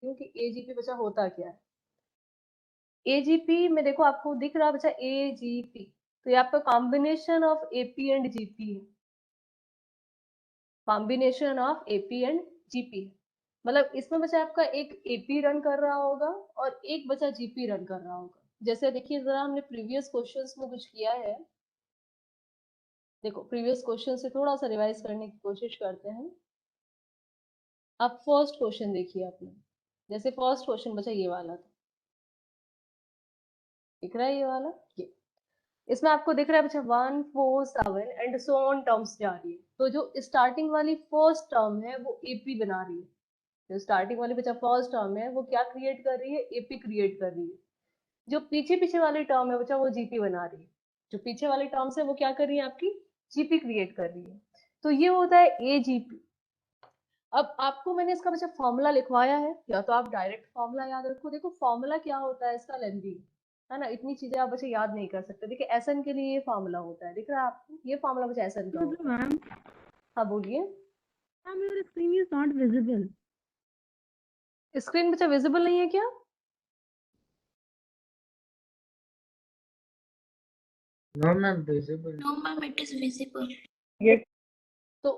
हूँ कि एजीपी बच्चा होता क्या है। एजीपी में देखो आपको दिख रहा है बच्चा एजीपी, तो ये आपका combination of AP and GP है, combination of AP and GP है। मतलब इसमें बच्चा आपका एक एपी रन कर रहा होगा और एक बच्चा जीपी रन कर रहा होगा। जैसे देखिए जरा हमने प्रीवियस क्वेश्चंस में कुछ किया है, देखो प्रीवियस क्वेश्चन से थोड़ा सा रिवाइज करने की कोशिश करते हैं। आप फर्स्ट क्वेश्चन देखिए आपने, जैसे फर्स्ट क्वेश्चन बचा ये वाला था, दिख रहा है ये वाला, ये इसमें आपको दिख रहा है बच्चा 147 एंड सो ऑन टर्म्स जा रही है। तो जो स्टार्टिंग वाली फर्स्ट टर्म है वो एपी बना रही है, जो स्टार्टिंग वाली बच्चा फर्स्ट टर्म है वो क्या क्रिएट कर रही है, एपी क्रिएट कर रही है। जो पीछे पीछे वाली टर्म है बच्चा वो जीपी बना रही है, जो पीछे वाली टर्म से वो क्या कर रही है आपकी जीपी क्रिएट कर रही है। तो ये होता है एजीपी। अब आपको मैंने इसका बच्चा फॉर्मूला लिखवाया है, या तो आप डायरेक्ट फॉर्मूला याद रखो। देखो फॉर्मूला क्या होता है इसका, लेंदी है ना, इतनी चीजें आप बच्चे याद नहीं कर सकते। देखिए एसएन के लिए ये फॉर्मूला होता है, दिख रहा है आपको, ये फॉर्मूला बच्चा एसएन का मतलब होता है। मैम, हाँ बोलिए। Ma'am your screen is not visible. Screen बच्चा विजिबल नहीं है क्या? No, ma'am, visible. No, ma'am, it is visible. ये तो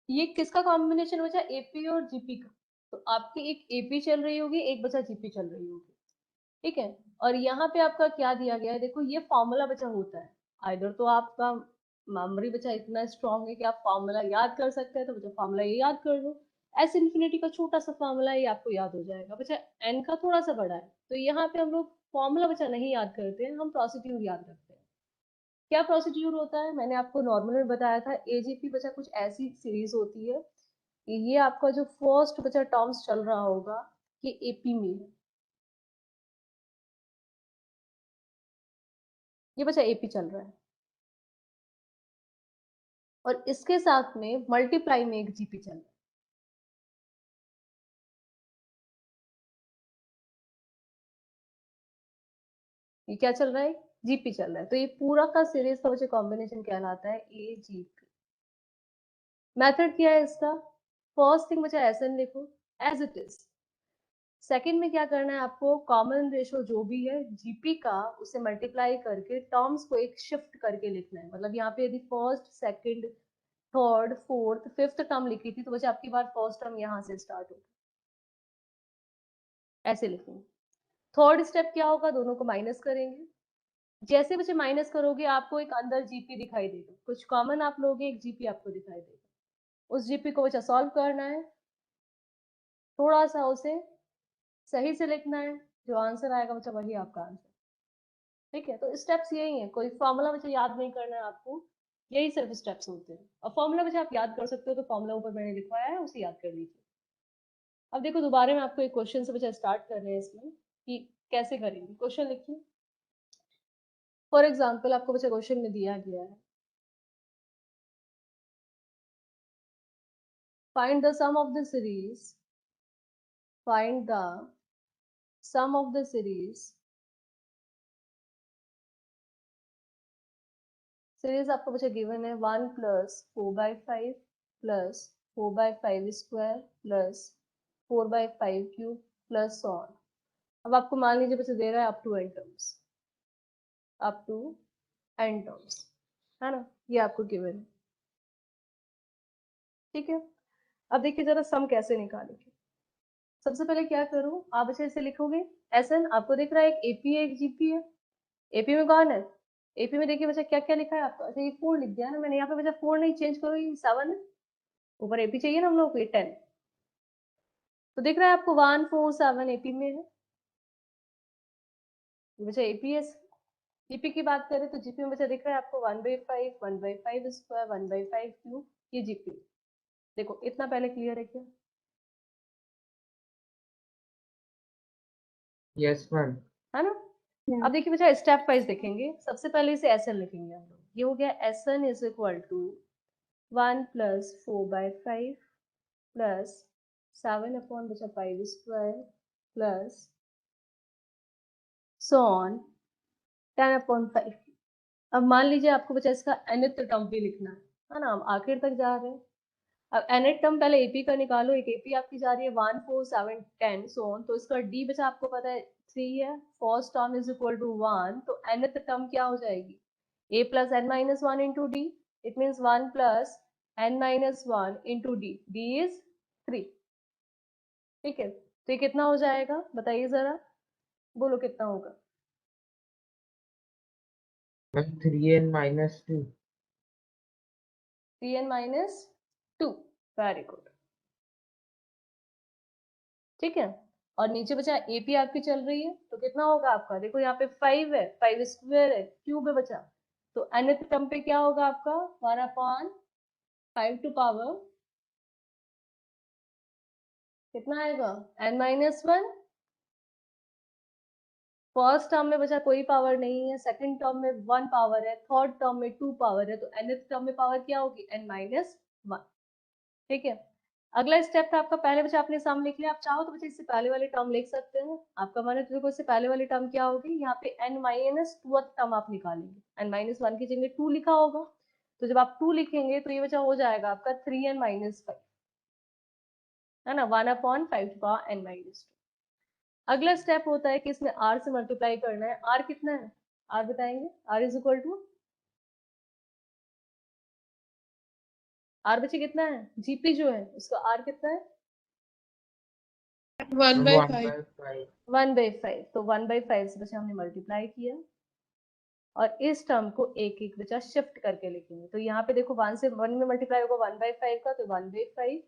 ये किसका कॉम्बिनेशन बचा, एपी और जीपी का। तो आपकी एक एपी चल रही होगी, एक बचा जीपी चल रही होगी, ठीक है। और यहाँ पे आपका क्या दिया गया है, देखो ये फॉर्मूला बचा होता है। आइदर तो आपका मेमोरी बचा इतना स्ट्रांग है कि आप फॉर्मूला याद कर सकते हैं, तो बचा फॉर्मूला ये याद कर लो। एस इन्फिनिटी का छोटा सा फॉर्मूला ये आपको याद हो जाएगा। बचा एन का थोड़ा सा बड़ा है, तो यहाँ पे हम लोग फॉर्मूला बचा नहीं याद करते हैं, हम प्रोसीड्यूर याद रखते हैं। क्या प्रोसीड्यूर होता है, मैंने आपको नॉर्मल में बताया था। एजीपी बचा कुछ ऐसी सीरीज होती है कि ये आपका जो फर्स्ट बचा टर्म्स चल रहा होगा ये एपी में है, ये बचा एपी चल रहा है, और इसके साथ में मल्टीप्लाई में एक जीपी चल रहा है। ये क्या चल रहा है, जीपी चल रहा है। तो ये पूरा का सीरीज का बच्चे कॉम्बिनेशन कहलाता है ए जीपी। मेथड क्या है इसका, फर्स्ट थिंग बच्चा एसएन लिखो एज इट इज। सेकंड में क्या करना है आपको, कॉमन रेशो जो भी है जीपी का उसे मल्टीप्लाई करके टर्म्स को एक शिफ्ट करके लिखना है। मतलब यहाँ पे यदि first second third fourth fifth term लिखी थी, तो बच्चे आपकी बार फर्स्ट टर्म यहाँ से स्टार्ट होगी, ऐसे लिखेंगे। थर्ड स्टेप क्या होगा, दोनों को माइनस करेंगे। जैसे बच्चे माइनस करोगे आपको एक अंदर जीपी दिखाई देगा, कुछ कॉमन आप लोगे एक जीपी आपको दिखाई देगा। उस जीपी को बच्चा सॉल्व करना है, थोड़ा सा उसे सही से लिखना है, जो आंसर आएगा बच्चा वही आपका आंसर। ठीक है, तो स्टेप्स यही है, कोई फॉर्मूला बच्चा याद नहीं करना है आपको, यही सिर्फ स्टेप्स होते हैं। और फॉर्मूला बच्चा आप याद कर सकते हो, तो फॉर्मूला ऊपर मैंने लिखवाया है उसे याद कर लीजिए। अब देखो दोबारा में आपको एक क्वेश्चन से बच्चा स्टार्ट कर रहे हैं इसमें कि कैसे करेंगे। क्वेश्चन लिखिए। फॉर एग्जाम्पल आपको बच्चा क्वेश्चन में दिया गया है, find the sum of the series, find the sum of the series आपको बच्चा गिवन है 1 plus 4/5 plus 4/5 square plus 4/5 cube plus on. अब आपको मान लीजिए बच्चा दे रहा है up to n terms, up to n terms, है ना, ये आपको गिवन है। ठीक है, अब देखिए जरा सम कैसे निकालेंगे। सबसे पहले क्या करूं, आप अच्छे से लिखोगे एसएन, आपको दिख रहा है एक एपी है एक जीपी है। एपी में कौन है, एपी में देखिए बच्चा क्या क्या लिखा है आपका, अच्छा ये 4 लिख दिया ना मैंने, यहाँ पे बच्चा 4 नहीं चेंज करो, ये 7 है। ऊपर एपी चाहिए ना हम लोग को, ये 10। तो दिख रहा है आपको 147 एपी में है, ये बच्चा एपीएस। जीपी की बात करें तो जीपी में बच्चा दिख रहा है आपको 1/5 1/5 स्क्वायर 1/5 क्यूब, ये जीपी। देखो इतना पहले क्लियर है क्या? Yes, ma'am. है ना। अब देखिए बच्चा स्टेप वाइज देखेंगे, सबसे पहले इसे एसएन लिखेंगे हम लोग। ये हो गया SN is equal to 1 plus 4/5 plus 7 upon बचा 5 स्क्वायर प्लस सो ऑन 10/5। अब मान लीजिए आपको बचा इसका nth टर्म भी लिखना है ना, हम आखिर तक जा रहे हैं। अब nth टर्म पहले एपी का निकालो, एक एपी आपकी जा रही है 1 4 7 10 सो ऑन, तो इसका डी बचा आपको पता है 3 है, first term is equal to 1, तो nth टर्म क्या हो जाएगी a plus n minus 1 into D, it means 1 plus n minus 1 into d, d is 3। ठीक है, तो ये कितना हो जाएगा बताइए जरा, बोलो कितना होगा। 3n minus 2. 3n minus 2, very good. ठीक है, और नीचे बचा एपी आपकी चल रही है, तो कितना होगा आपका, देखो यहाँ पे 5 है, 5 स्क्वायर है, क्यूब है बचा, तो nth टर्म पे क्या होगा आपका 1/5 टू पावर कितना आएगा n माइनस 1। फर्स्ट टर्म में बचा कोई पावर नहीं है, सेकंड टर्म में 1 पावर है, थर्ड टर्म में 2 पावर है, तो nth टर्म में पावर क्या होगी n माइनस 1। ठीक है, अगला स्टेप था आपका, पहले बच्चा आपने सम लिख लिया, आप चाहो तो बच्चा इससे पहले वाली टर्म लिख सकते हैं, आपका मन है तो देखो इससे पहले वाली टर्म क्या होगी, यहाँ पे n माइनस 2 टर्म आप निकालेंगे, n माइनस 1 की जगह 2 लिखा होगा, तो जब आप 2 लिखेंगे तो ये बच्चा हो जाएगा आपका 3n माइनस 5, है ना, 1/5 टू पावर n माइनस 2। अगला स्टेप होता है कि इसमें r से मल्टीप्लाई करना है, r कितना है, r बताएंगे, r is equal to r बच्चे कितना है, जीपी जो है उसका r कितना है 1/5 1/5, तो 1/5 से बच्चा हमने मल्टीप्लाई किया, और इस टर्म को एक एक बचा शिफ्ट करके लिखेंगे, तो यहाँ पे देखो 1 से 1 में मल्टीप्लाई होगा 1/5 का, तो 1/5,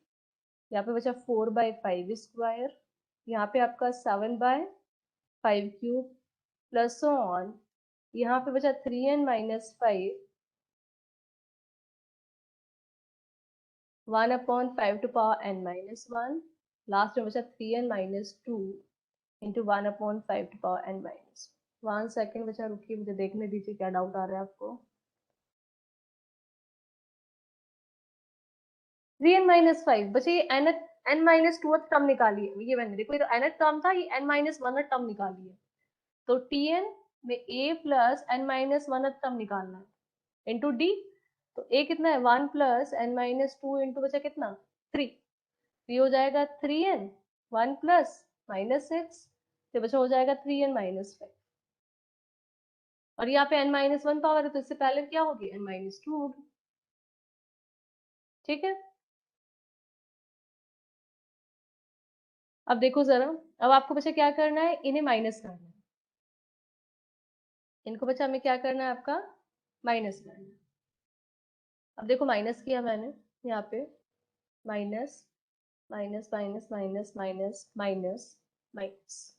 यहाँ पे बचा 4/5 स्क्वायर, यहाँ पे आपका 7/5 क्यूब प्लस ऑन, यहाँ पे बचा 3n minus 5, 1/5 to power n minus 1, last में बचा 3n minus 2 into 1/5 to power n minus 1 second बचा, रुकिए मुझे देखने दीजिए क्या डाउट आ रहा है आपको। 3n माइनस 5 बचे, ये n माइनस 2 टर्म निकालिए, ये मैंने देखो ये तो n टर्म था, ये n माइनस 1 टर्म निकालिए, तो tn में a plus n minus 1 term निकालना है इंटू d, तो a कितना है 1 प्लस n माइनस 2 इंटू बचा कितना 3, तो ये हो जाएगा 3n 1 प्लस माइनस 6, तो बचा हो जाएगा 3n माइनस 5, और यहाँ पे n माइनस 1 पावर है, तो इससे पहले क्या होगी n माइनस 2 होगी। ठीक है, अब देखो जरा, अब आपको बच्चा क्या करना है, इन्हें माइनस करना है, इनको बच्चा हमें क्या करना है आपका माइनस करना है। अब देखो माइनस किया मैंने यहाँ पे, minus minus minus minus minus minus minus,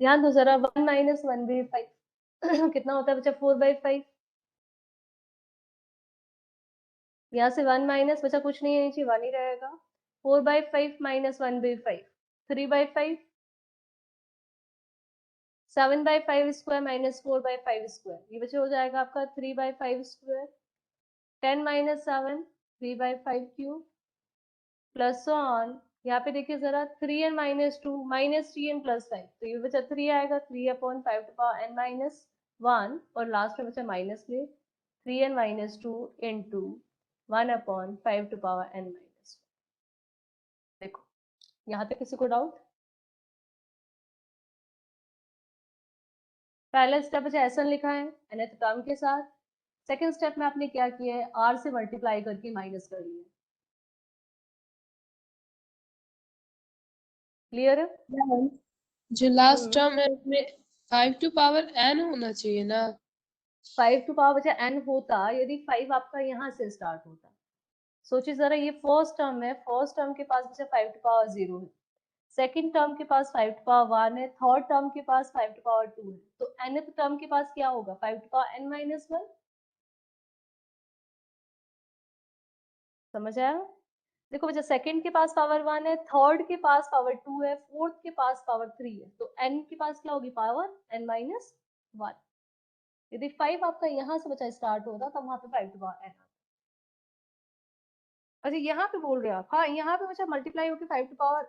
ध्यान दो जरा, 1 माइनस 1/5 कितना होता है बच्चा 4/5, यहाँ से 1 माइनस बचा कुछ नहीं है नीचे 1 ही रहेगा, 4/5 माइनस 1/5 3/5, 7/5 स्क्वायर माइनस 4/5 स्क्वायर, ये बच्चे हो जाएगा आपका 3/5 square, 10 minus 7 3/5 cube plus on, यहाँ पे देखिए जरा 3n minus 2 minus 3n plus 5, तो ये बचा 3 आएगा, 3/5 टू पावर n माइनस 1, और लास्ट में बचा माइनस में 3n minus 2 into 1/5 to power n minus 1। देखो यहाँ तक किसी को डाउट, पहला स्टेप बचा एसन लिखा है nth टर्म के साथ, सेकेंड स्टेप में आपने क्या किया है r से मल्टीप्लाई करके माइनस कर लिया, क्लियर है। जो लास्ट टर्म है उसमें 5 टू पावर n होना चाहिए ना। 5 टू पावर बचा n होता यदि 5 आपका यहाँ से स्टार्ट होता, सोचिए जरा, ये फर्स्ट टर्म है, फर्स्ट टर्म के पास बचा 5 टू पावर 0 है, सेकंड टर्म के पास 5 टू पावर 1 है, थर्ड टर्म के पास 5 टू पावर 2 है, तो nth टर्म के पास क्या होगा 5 टू पावर n माइनस 1, समझ आया। देखो बच्चा सेकंड के पास पावर 1 है, थर्ड के पास पावर 2 है, फोर्थ के पास पावर 3 है, तो n के पास क्या होगी पावर n माइनस 1, यदि 5 आपका यहाँ से बच्चा स्टार्ट होता तब वहां पे 5 टू पावर n। अच्छा यहाँ पे बोल रहे हैं आप, हाँ यहाँ पे बच्चा मल्टीप्लाई होकर 5 टू पावर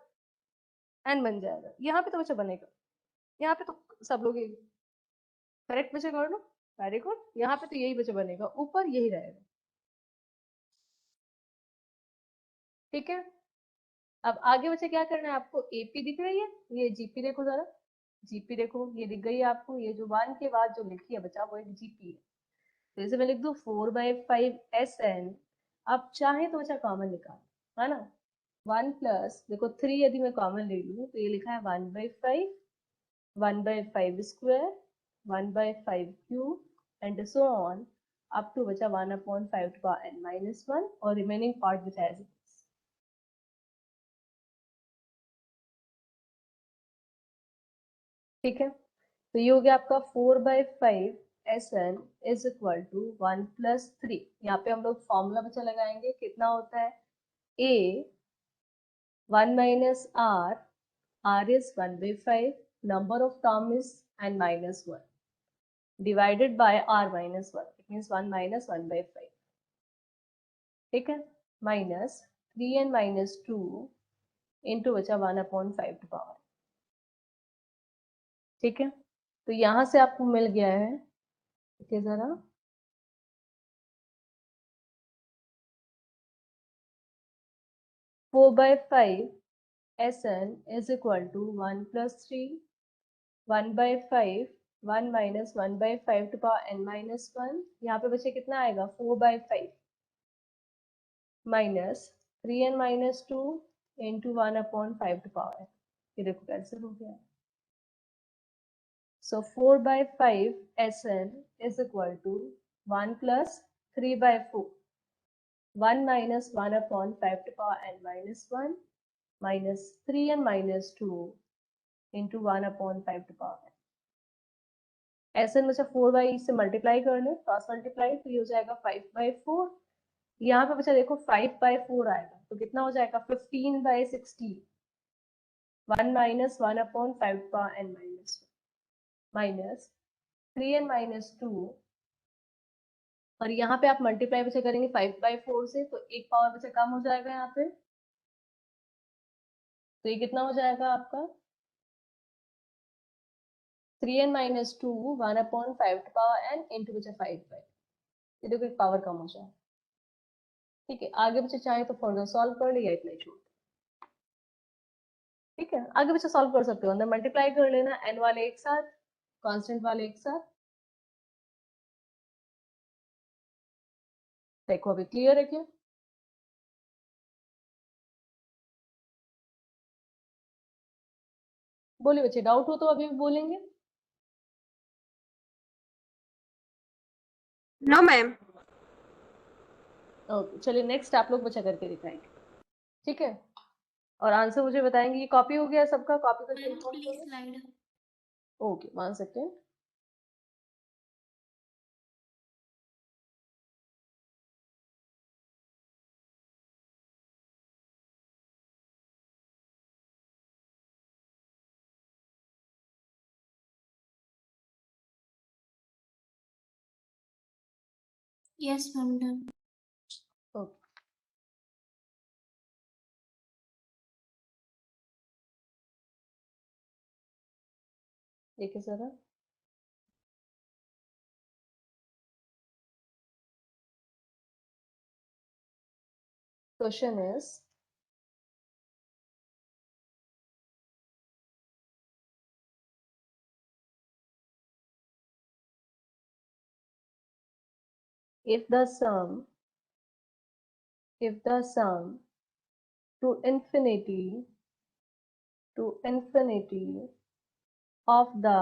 n बन जाएगा, यहाँ पे तो बच्चा बनेगा, यहाँ पे तो सब लोग करेक्ट बच्चा कर लो, वेरी गुड, यहाँ पे तो यही बच्चा बनेगा, ऊपर यही रहेगा। ठीक है, अब आगे बच्चे क्या करना है आपको, एपी दिख रही है, ये जीपी देखो जरा, जीपी देखो ये दिख गई है आपको, ये जो 1 के बाद जो लिखी है बच्चा वो एक जीपी है। तो इसे मैं लिख दूं 4/5 SN। आप चाहे तो बच्चा कॉमन निकाल, है ना, 1 प्लस देखो 3 यदि मैं कॉमन ले लूं तो ये लिखा है 1/5, 1/5 square, 1/5 cube and so on up to बचा 1/5 to power n minus 1 और रिमेनिंग पार्ट बचा एज इट इज। ठीक है, तो ये हो गया आपका 4/5 SN is equal to 1 plus 3। यहाँ पे हम लोग फॉर्मूला बच्चा लगाएंगे, कितना होता है A 1 minus R is 1/5, number of term is n minus 1 divided by R minus 1, it means 1 minus 1/5, ठीक है, minus 3n minus 2 into बचा 1/5 to power, ठीक है। तो यहाँ से आपको मिल गया है, देखिए जरा, four by five SN is equal to 1 plus 3, 1/5, 1 minus 1/5 to power n minus 1, यहाँ पे बचे कितना आएगा 4/5 minus 3n minus 2 into 1/5 to power n, ये देखो कैंसिल हो गया। So 4/5 SN is equal to 1 plus 3/4, 1 minus 1/5 to power n minus 1 minus 3n minus 2 into 1/5 to power n। SN बचा 4/, से मल्टीप्लाई कर ले, क्रॉस मल्टीप्लाई, तो ये हो जाएगा 5/4। यहाँ पे बचा देखो 5/4 आएगा तो कितना हो जाएगा 15/16, 1 minus 1/5 to power n minus 1 minus 3n minus 2, और यहाँ पे आप मल्टीप्लाई बच्चे करेंगे 5/4 से तो एक पावर बच्चे कम हो जाएगा यहाँ पे, तो ये कितना हो जाएगा आपका 3n minus 2 1/5 to power n into बचा 5/, ये देखो एक पावर कम हो जाए। ठीक है, आगे बच्चे चाहे तो फर्दर सॉल्व कर लिया, इतना ही छोड़, ठीक है, आगे बच्चे सॉल्व कर सकते हो, अंदर मल्टीप्लाई कर लेना, n वाले एक साथ, कांस्टेंट वाले एक साथ। देखो अभी क्लियर है क्या? बोलिए बच्चे, डाउट हो तो अभी भी बोलेंगे। No ma'am. ओके, चलिए नेक्स्ट आप लोग बच्चा करके दिखाएंगे, ठीक है, और आंसर मुझे बताएंगे। ये कॉपी हो गया सबका, कॉपी करके okay, 1 second. Yes, ma'am. Done. Okay, देखिए जरा, question is if the sum to infinity of the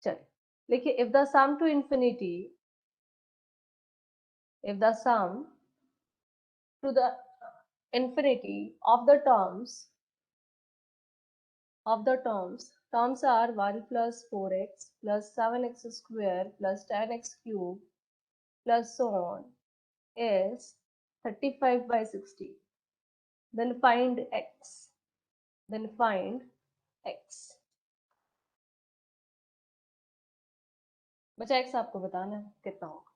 चलिए देखिए, if the sum to infinity, if the sum to the infinity of the terms are 1 plus 4x plus 7x square plus 10x cube plus so on is 35/60, then find x, बचा x आपको बताना है कितना होगा।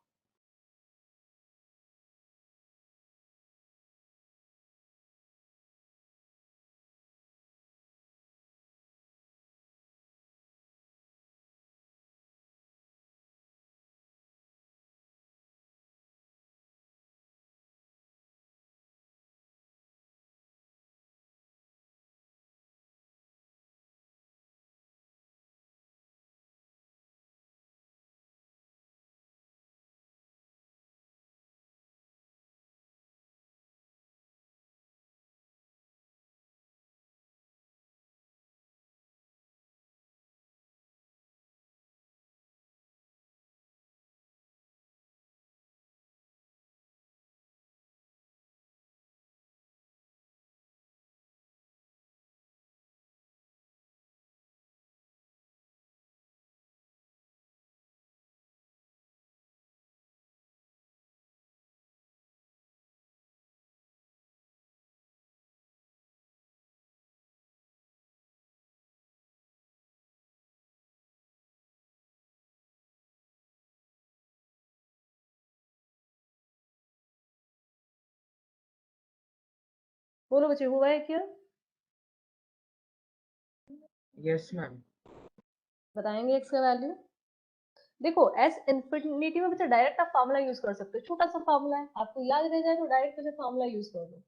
बोलो बच्चे, हुआ है क्या? Yes ma'am. बताएंगे x का वैल्यू। देखो s इंफिनिटी में बच्चा डायरेक्ट आप फार्मूला यूज कर सकते हो, छोटा सा फार्मूला है, आपको याद रह जाए तो डायरेक्ट बच्चा फार्मूला यूज कर दो।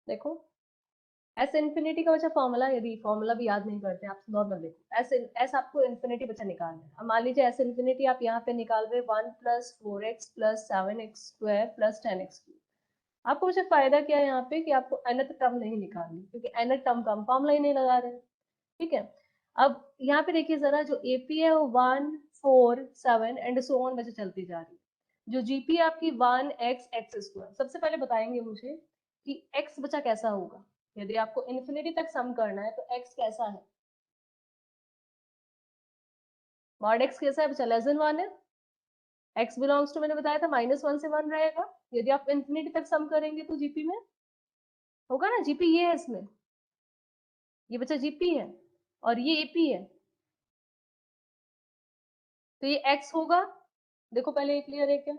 देखो एस इन्फिनिटी का बच्चा फॉर्मूला, यदि फॉर्मूला भी याद नहीं करते आप नॉर्मल देखो, एस आपको इन्फिनिटी बच्चा निकालना है। अब मान लीजिए एस इन्फिनिटी आप यहाँ पे निकाल रहे 1 + 4x + 7x² + 10x3। आपको बच्चा फायदा क्या है यहाँ पे कि आपको nth टर्म नहीं निकालनी, क्योंकि nth टर्म का हम फॉर्मूला ही नहीं लगा रहे हैं। ठीक है, अब यहाँ पे देखिए जरा, जो एपी है वो 1, 4, 7 एंड सो ऑन बच्चा चलती जा रही है। जो जीपी है आपकी 1x(x²). सबसे पहले बताएंगे मुझे कि x बचा कैसा होगा, यदि आपको इन्फिनिटी तक सम करना है तो x कैसा है। मॉड x कैसा है बच्चा, <1 है। x बिलोंग्स टू, मैंने बताया था -1 से 1 रहेगा। यदि आप इन्फिनिटी तक सम करेंगे तो जीपी में होगा ना, जीपी ये है, इसमें ये बच्चा जीपी है और ये एपी है, तो ये x होगा। देखो पहले ये क्लियर है क्या?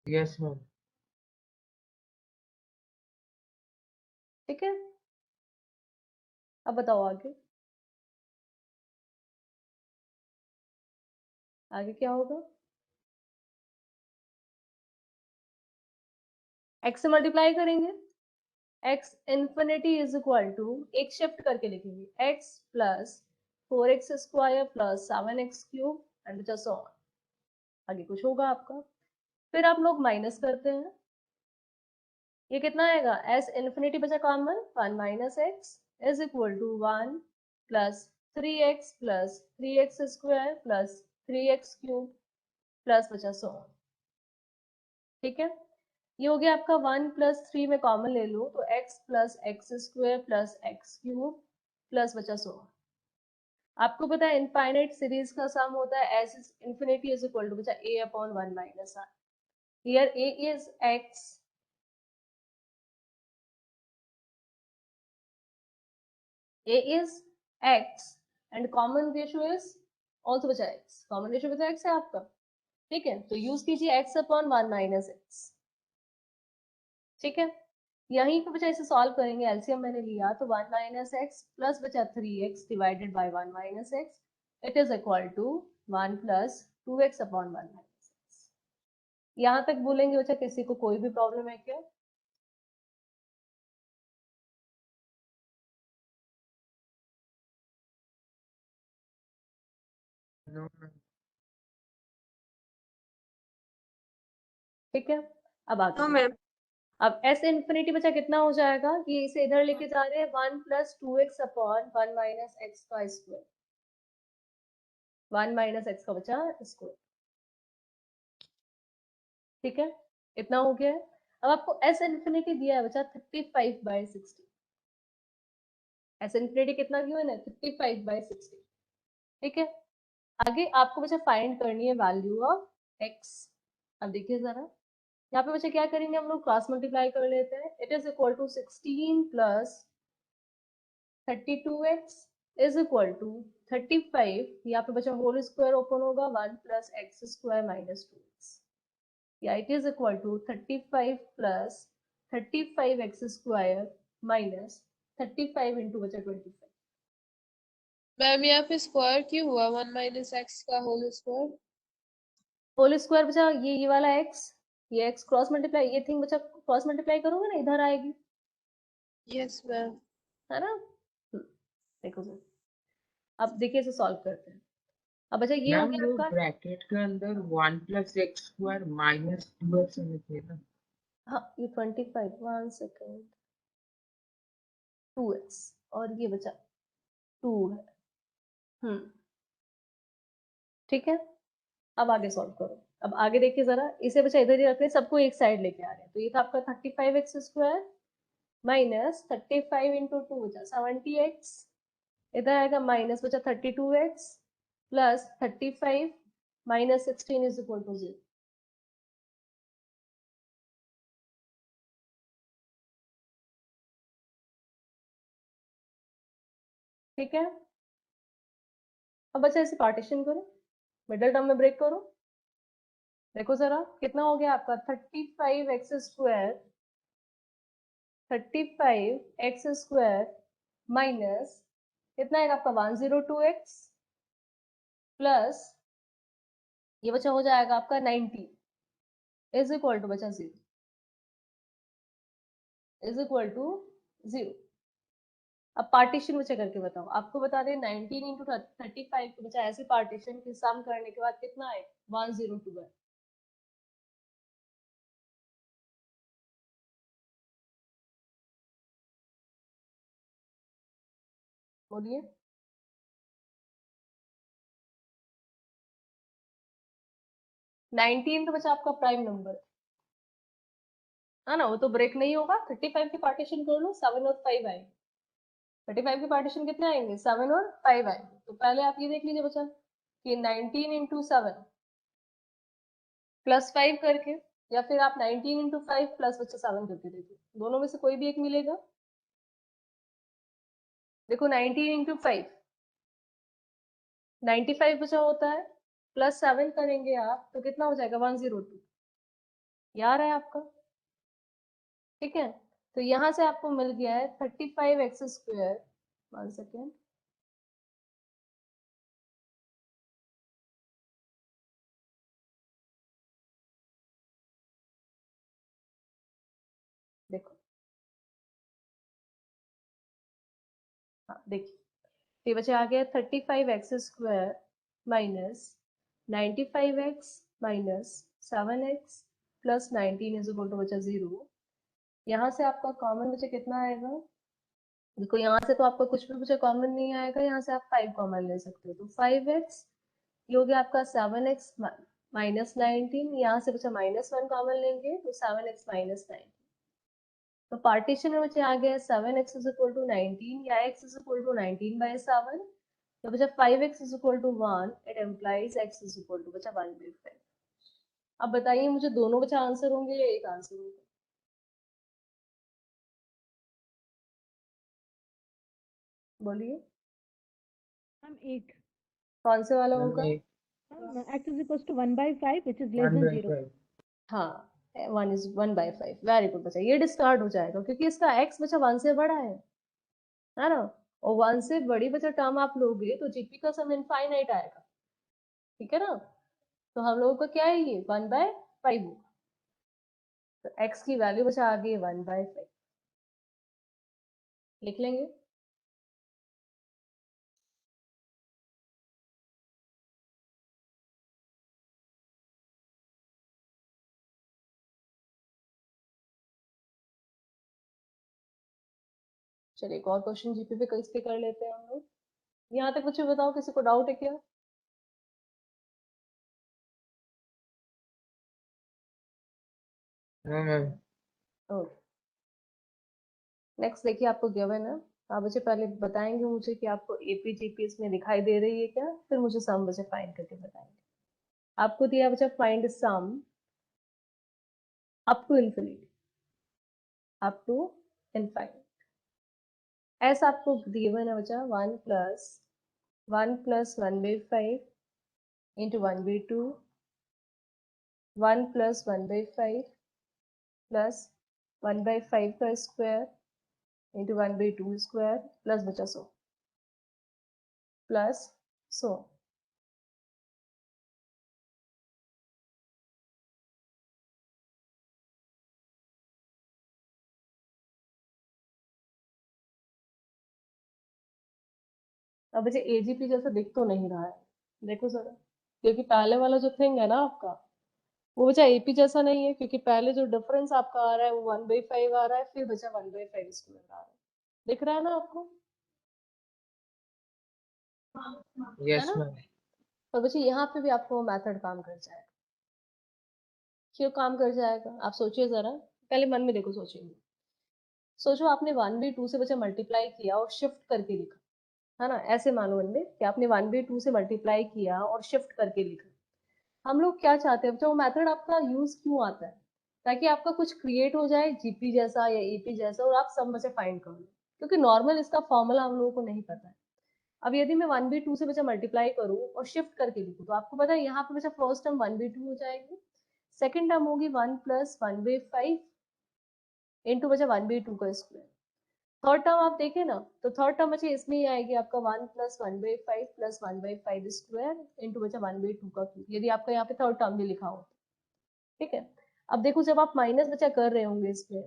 Yes ma'am. ठीक है, अब बताओ आगे, आगे क्या होगा? x से मल्टीप्लाई करेंगे, x infinity is equal to, एक शिफ्ट करके लिखेंगे, x + 4x² + 7x³ and just on. आगे कुछ होगा आपका, फिर आप लोग माइनस करते हैं, ये कितना आएगा, s इन्फिनिटी बचा common, 1 - x is equal to 1 + 3x + 3x² + 3x³ plus बचा सो ऑन। ठीक है, ये हो गया आपका 1 + 3 में कॉमन ले लो तो x + x² + x³ प्लस बचा सो ऑन। आपको पता है इनफाइनाइट सीरीज का सम होता है s infinity is equal to बचा a/1 - r। Here a is x, a is x and common ratio is also बचा x, common ratio बचा x है आपका। ठीक है, तो यूज कीजिए x/1 - x। ठीक है, यहीं पे बचा इसे सॉल्व करेंगे, एलसीएम मैंने लिया तो 1 - x प्लस बचा 3x divided by 1 - x, it is equal to 1 + 2x/1 - x। यहाँ तक बोलेंगे बच्चा, किसी को कोई भी प्रॉब्लम है क्या? No ma'am. ठीक है, अब आगे नो देखो। मैम। अब s इन्फिनिटी बचा कितना हो जाएगा कि इसे इधर लेके जा रहे हैं, 1 + 2x/1 - x का स्क्वायर, 1 - x का बचा स्क्वायर। ठीक है, इतना हो गया है। अब आपको s इन्फिनिटी दिया है बचा 35/60। s इन्फिनिटी कितना गिवन है, 35/60। ठीक है, आगे आपको बचा फाइंड करनी है वैल्यू ऑफ x। अब देखिए जरा, यहाँ पे बच्चे क्या करेंगे, हम लोग क्रॉस मल्टीप्लाई कर लेते हैं। It is equal to 16 + 32x is equal to 35। यहाँ पे बच्चा होल स्क्वायर ओपन होगा, 1 + x² - 2x, या it is equal to 35 + 35x² - 35 into बचा 25। मैम यहाँ पे स्क्वायर क्यों हुआ, 1 - x का होल स्क्वायर? होल स्क्वायर बचा ये वाला x, ये x क्रॉस मल्टीप्लाई, ये थिंग बचा क्रॉस मल्टीप्लाई करोगे ना, इधर आएगी, यस मैम। है ना। देखो सर, अब देखिए इसे सॉल्व करते हैं। अब बचा ये हो मैम गया वो आपका, ब्रैकेट के अंदर 1 + x² - 2x होना चाहिए ना। हाँ ये 25, 1 सेकेंड, 2x और ये बचा 2 है। ठीक है, अब आगे सॉल्व करो। अब आगे देखिए जरा, इसे बचा इधर ही रखते हैं, सबको एक साइड लेके आ रहे हैं, तो ये था आपका 35x² माइनस 35 इंटू 2 बचा 70x, इधर आएगा माइनस बचा 32x plus 35 - 16 is equal to 0। ठीक है, अब बच्चा इसे पार्टीशन करो, मिडिल टर्म में ब्रेक करो। देखो जरा कितना हो गया आपका 35x² 35x² माइनस कितना है आपका 102x प्लस ये बच्चा हो जाएगा आपका 90 इज इक्वल टू बच्चा 0 इज इक्वल टू 0। अब पार्टीशन बच्चा करके बताओ, आपको बता दें 19 इंटू 35 को बच्चा ऐसे पार्टीशन की सम करने के बाद कितना है 102 है। बोलिए 19 तो बच्चा आपका प्राइम नंबर है ना, वो तो ब्रेक नहीं होगा। 35 की पार्टीशन कर लो, 7 और 5 आएंगे। 35 के पार्टीशन कितने आएंगे 7 और 5 आएंगे। तो पहले आप ये देख लीजिए बच्चा कि 19 इंटू 7 प्लस 5 करके, या फिर आप 19 इंटू 5 प्लस बच्चा 7 करके देखिए, दोनों में से कोई भी एक मिलेगा। देखो 19 इंटू 5 95 बचा होता है, प्लस 7 करेंगे आप तो कितना हो जाएगा 102। याद है आपका? ठीक है, तो यहां से आपको मिल गया है 35x²। 1 सेकेंड, देखो हाँ देखिए, ये बचे आ गया 35x² minus 95x minus 7x plus 19 is equal to बचा 0। यहाँ से आपका कॉमन बचे कितना आएगा? देखो यहाँ से तो आपका कुछ भी बचे कॉमन नहीं आएगा, यहाँ से आप 5 कॉमन ले सकते हो। तो 5x ये हो गया आपका 7x माइनस 19, यहाँ से बचा -1 कॉमन लेंगे तो 7x माइनस 19। तो पार्टीशन में बचे आ गया 7x इज इक्वल टू 19 या x इज इक्वल टू 19/7। तो बचा 5x is equal to 1, it implies x is equal to बचा 1/5। अब बताइए मुझे दोनों बचा आंसर होंगे या एक आंसर होगा? बोलिए मैम 8 कौन से वाला होगा? x is equals to 1/5 which is less than 0. हाँ 1/5। वेरी गुड बच्चा, ये डिस्कार्ड हो जाएगा क्योंकि इसका x बच्चा 1 से बड़ा है ना, और 1 से बड़ी बच्चा टर्म आप लोगे तो जीपी का सम इनफाइनाइट आएगा। ठीक है ना, तो हम लोगों का क्या है ये 1/5 होगा। तो x की वैल्यू बचा आ गई 1/5, लिख लेंगे। चलिए एक और क्वेश्चन जीपी पे इस पे कर लेते हैं हम लोग। यहाँ तक मुझे बताओ किसी को डाउट है क्या? No, ma'am. ओके, नेक्स्ट देखिए आपको गिवन है। आप मुझे पहले बताएंगे मुझे कि आपको एपी जीपी इसमें दिखाई दे रही है क्या, फिर मुझे सम बचे फाइंड करके बताएंगे। आपको दिया बचा find sum up to infinity, up to infinite. ऐसा आपको गिवन है बचा 1 प्लस 1/5 इंटू 1/2 1 प्लस 1/5 प्लस 1/5 का स्क्वायर इंटू 1/2 स्क्वायर प्लस बचा 100 प्लस 100। अब मुझे एजीपी जैसा दिख तो नहीं रहा है, देखो जरा, क्योंकि पहले वाला जो थिंग है ना आपका वो बचा एपी जैसा नहीं है, क्योंकि पहले जो डिफरेंस आपका आ रहा है वो 1/5 आ रहा है, फिर बचा 1/5 स्क्वायर आ रहा है। दिख रहा है ना आपको? है Yes, ना? ma'am. तो बच्चे यहाँ पे भी आपको मेथड काम कर जाएगा। क्यों काम कर जाएगा आप सोचिए जरा, पहले मन में देखो, सोचिए, सोचो आपने 1/2 से बच्चा मल्टीप्लाई किया और शिफ्ट करके लिखा, है ना, ऐसे मानो मन में कि आपने 1/2 से मल्टीप्लाई किया और शिफ्ट करके लिखा। हम लोग क्या चाहते हैं बच्चा, वो मेथड आपका यूज क्यों आता है? ताकि आपका कुछ क्रिएट हो जाए जीपी जैसा या एपी जैसा और आप सम बच्चा फाइंड कर लो, क्योंकि नॉर्मल इसका फॉर्मूला हम लोगों को नहीं पता है। अब यदि मैं 1/2 से बचा मल्टीप्लाई करूँ और शिफ्ट करके लिखूँ तो आपको पता है यहाँ पे बचा फर्स्ट टर्म 1/2 हो जाएगी, सेकंड टर्म होगी 1 + 1/5 इंटू बचा 1/2 का स्क्वायर। थर्ड टर्म आप देखें ना तो थर्ड टर्म बचा इसमें ही आएगी आपका 1 + 1/5 + 1/5 स्क्वायर इंटू बचा 1/2 का क्यूब, यदि आपका यहाँ पे थर्ड टर्म भी लिखा हो। ठीक है, अब देखो जब आप माइनस बचा कर रहे होंगे इसमें,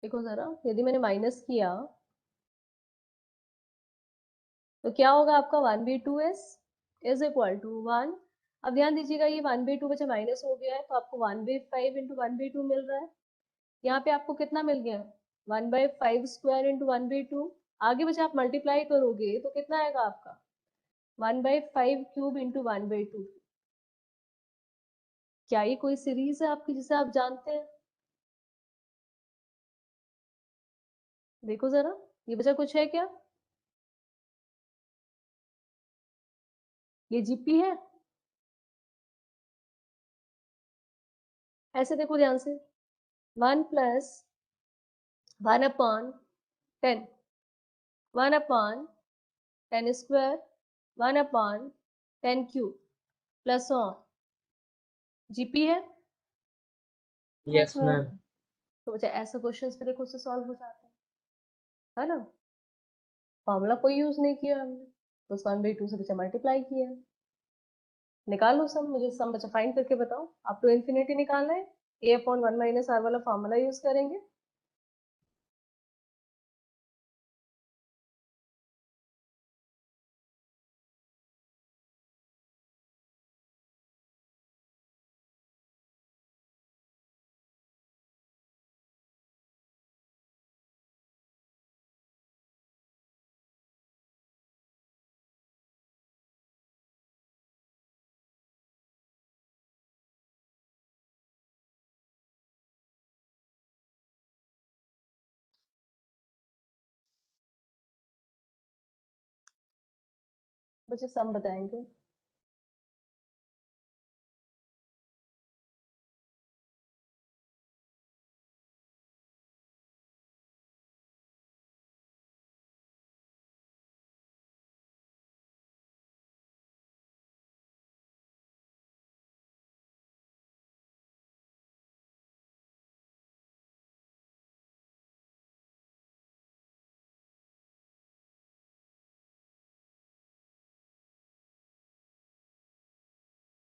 देखो जरा यदि मैंने माइनस किया तो क्या होगा आपका 1/2s इज इक्वल टू 1। अब ध्यान दीजिएगा ये 1/2 बचा माइनस हो गया है तो आपको 1/5 इंटू 1/2 मिल रहा है। यहाँ पे आपको कितना मिल गया 1/5 स्क्वायर इंटू 1/2। आगे बचा आप मल्टीप्लाई करोगे तो कितना आएगा आपका 1/5 क्यूब इंटू 1/2। क्या ये कोई सीरीज है आपकी जिसे आप जानते हैं? देखो जरा ये बचा कुछ है क्या? ये जीपी है? ऐसे देखो ध्यान से 1 + 1/10 1/10 square 1/10 cube plus on GP है। Yes, ma'am. तो बच्चा ऐसे क्वेश्चंस पे देखो उससे सॉल्व हो जाते हैं, है ना? फॉर्मूला कोई यूज नहीं किया हमने, तो 1/2 से बच्चा मल्टीप्लाई किया। निकालो सम, मुझे सम बच्चा फाइंड करके बताओ। आप तो इन्फिनिटी निकालना है, a/1 - r वाला फॉर्मूला यूज करेंगे। बच्चे सम बताएंगे।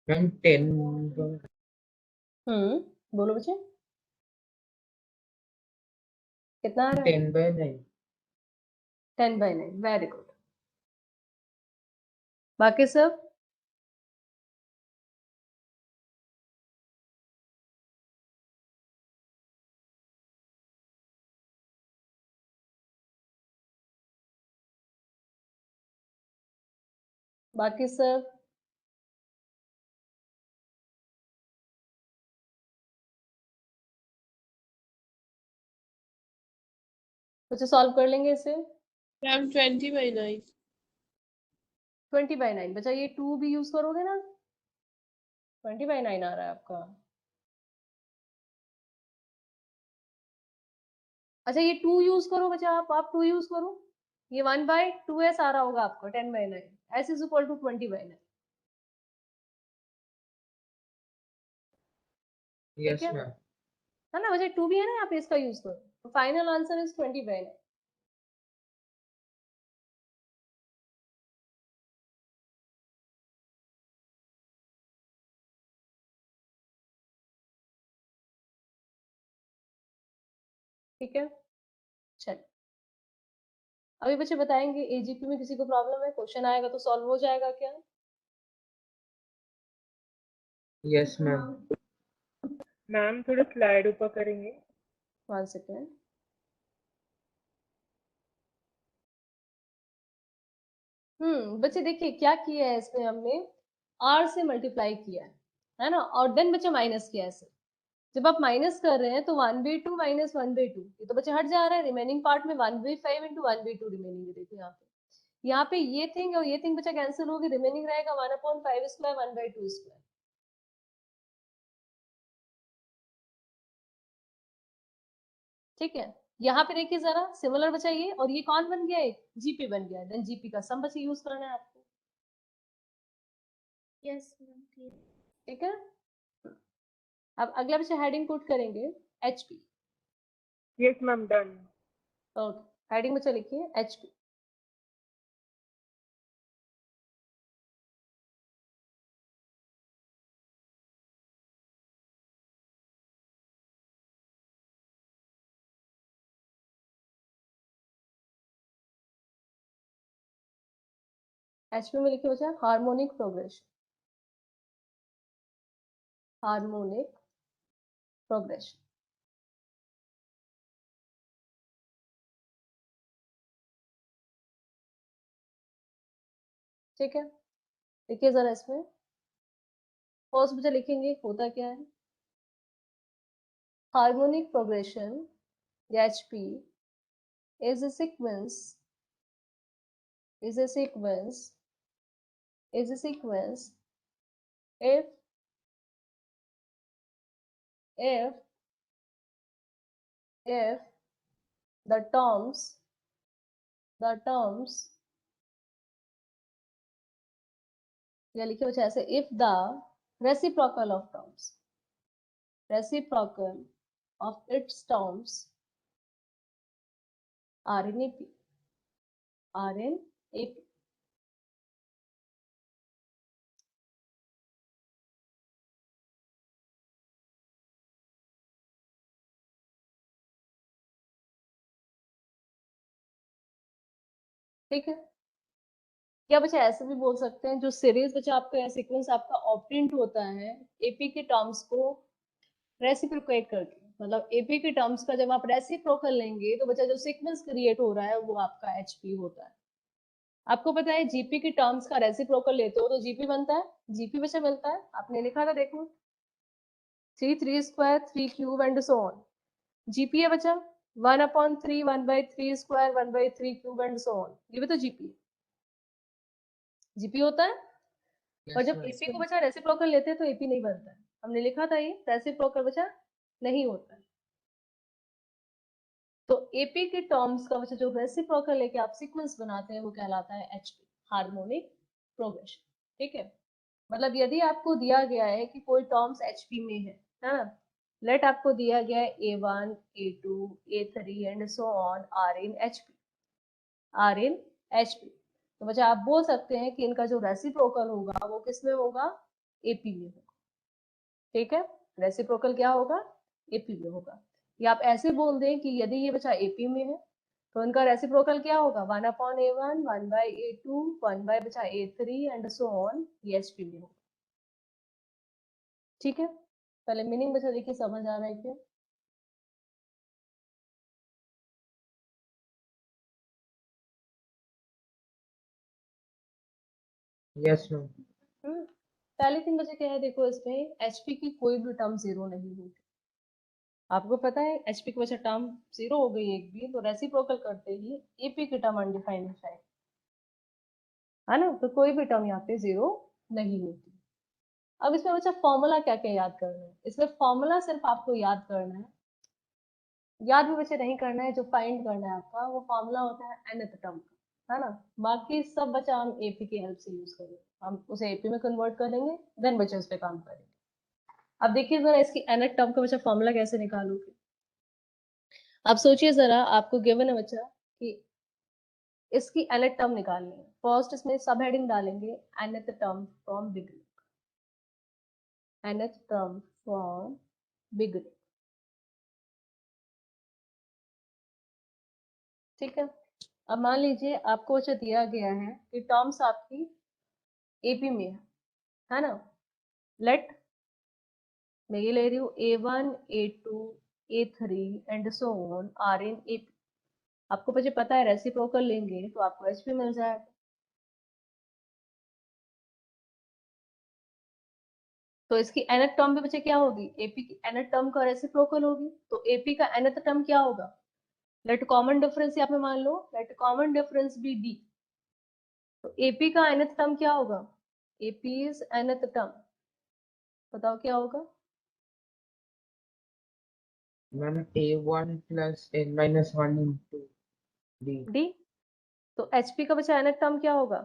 Ma'am, 10. बोलो बच्चे कितना आ रहा है? 10/9. 10/9, वेरी गुड। बाकी सब बाकी सब बच्चे सॉल्व कर लेंगे इसे। मैम 20/9। 20/9 बच्चा ये 2 भी यूज करोगे ना? 20/9 आ रहा है आपका। अच्छा ये 2 यूज करो बच्चा, आप 2 यूज करो, ये 1/2s आ रहा होगा आपको 10/9 s इज इक्वल टू 20/9। ठीक Yes, है ma'am. है ना बच्चा? 2 भी है ना, आप इसका यूज करो, तो फाइनल आंसर इज 20/9। ठीक है चल, अभी बच्चे बताएंगे एजीपी में किसी को प्रॉब्लम है, क्वेश्चन आएगा तो सॉल्व हो जाएगा क्या? Yes, ma'am. मैम थोड़ा स्लाइड ऊपर करेंगे। 1 सेकेंड। बच्चे देखिए क्या किया है इसमें हमने, r से मल्टीप्लाई किया है ना, और देन बच्चे माइनस किया है ऐसे। जब आप माइनस कर रहे हैं तो 1/2 - 1/2 ये तो बच्चे हट जा रहा है, रिमेनिंग पार्ट में 1/5 इंटू 1/2 रिमेनिंग है। देखो यहाँ पे ये थिंग और ये थिंग बच्चा कैंसिल होगी, रिमेनिंग रहेगा 1/5 स्क्वायर 1/2 स्क्वायर। ठीक है यहाँ पे देखिए जरा सिमिलर बचा ये, और ये कौन बन गया, एक जीपी बन गया, देन जीपी का सम बचा यूज करना है आपको। Yes, ma'am. Clear. ठीक है, अब अगला बच्चा हेडिंग पुट करेंगे HP. Yes, ma'am. Done. Okay, heading बच्चा लिखिए एचपी। एचपी में लिखिए बच्चा हार्मोनिक प्रोग्रेशन, हार्मोनिक प्रोग्रेशन। ठीक है, देखिए जरा इसमें फर्स्ट बच्चा लिखेंगे होता क्या है। हार्मोनिक प्रोग्रेशन या HP is a sequence is a sequence is a sequence if if the terms या लिखिए बच्चा ऐसे, if the reciprocal of terms reciprocal of its terms are in AP are in AP। ठीक है, या बच्चा ऐसे भी बोल सकते हैं, जो सीरीज बच्चा आपका या सीक्वेंस आपका ऑपरेंट होता है एपी के टर्म्स को रेसिप्रोकेट करके, मतलब एपी के टर्म्स का जब आप रेसिप्रोकल लेंगे तो बच्चा जो सीक्वेंस क्रिएट हो रहा है वो आपका एचपी होता है। आपको पता है जीपी के टर्म्स का रेसिप्रोकल लेते हो तो जीपी बनता है, जीपी बच्चा मिलता है, आपने लिखा था देखो 3 square 3 cube and so on. GP है बच्चा 1/3 1/3 square 1/3 cube and so on, ये भी तो जीपी जीपी होता है। और Yes, जब ma'am. एपी को बचा रेसिप्रोकल लेते हैं तो एपी नहीं बनता है, हमने लिखा था ये रेसिप्रोकल बचा नहीं होता है। तो एपी के टर्म्स का बचा जो रेसिप्रोकल लेके आप सीक्वेंस बनाते हैं वो कहलाता है एचपी, हार्मोनिक प्रोग्रेशन। ठीक है, मतलब यदि आपको दिया गया है कि कोई टर्म्स एचपी में है ना, लेट आपको दिया गया है A1 A2 A3 and so on are in HP तो बच्चा आप बोल सकते हैं कि इनका जो रेसिप्रोकल होगा वो किस में होगा, एपी में होगा। ठीक है, रेसिप्रोकल क्या होगा, एपी में होगा। या आप ऐसे बोल दें कि यदि ये बच्चा एपी में है तो इनका रेसिप्रोकल क्या होगा, 1/A1 1/A2 1/ A3 and so on, ये एचपी में होगा। ठीक है, पहले मीनिंग बच्चा देखिए समझ आ रहा है क्या। Yes, ma'am. पहली थिंग बच्चा क्या है, देखो इसमें एचपी की कोई भी टर्म जीरो नहीं होगी। आपको पता है एचपी की वजह टर्म जीरो हो गई एक भी तो रेसिप्रोकल करते ही एपी की टर्म अनडिफाइंड है ना, तो कोई भी टर्म यहाँ पे जीरो नहीं होती। अब इसमें बच्चा फॉर्मूला क्या क्या याद करना है, इसमें फॉर्मूला सिर्फ आपको याद करना है, याद भी बच्चे नहीं करना है, जो फाइंड करना है आपका वो फॉर्मूला होता है nth टर्म का, है ना। बाकी सब बच्चा हम एपी की हेल्प से यूज करेंगे, हम उसे एपी में कन्वर्ट करेंगे, देन बच्चे उस पर काम करेंगे। अब देखिए जरा इसकी nth टर्म का बच्चा फॉर्मूला कैसे निकालोगे। आप सोचिए जरा, आपको गिवन है बच्चा कि इसकी nth टर्म निकालनी है। फर्स्ट इसमें सब हेडिंग डालेंगे nth term from beginning, nth term from beginning. ठीक है, अब मान लीजिए आपको बच्चा दिया गया है कि टर्म्स आपकी एपी में है ना, लेट मैं ये ले रही हूँ A1 A2 A3 and so on are in AP. आपको बच्चे पता है रेसिप्रोकल लेंगे तो आपको एचपी मिल जाएगा। तो इसकी nth टर्म भी बच्चे क्या होगी, एपी की nth टर्म का रेसिप्रोकल होगी, तो एपी का nth टर्म क्या होगा, लेट कॉमन डिफरेंस यहाँ पे मान लो, let common difference be D, तो एपी का nth टर्म क्या होगा, एपीज nth टर्म बताओ क्या होगा, ma'am A1 plus N minus 1 into D. D. तो HP का बचा nth टर्म क्या होगा?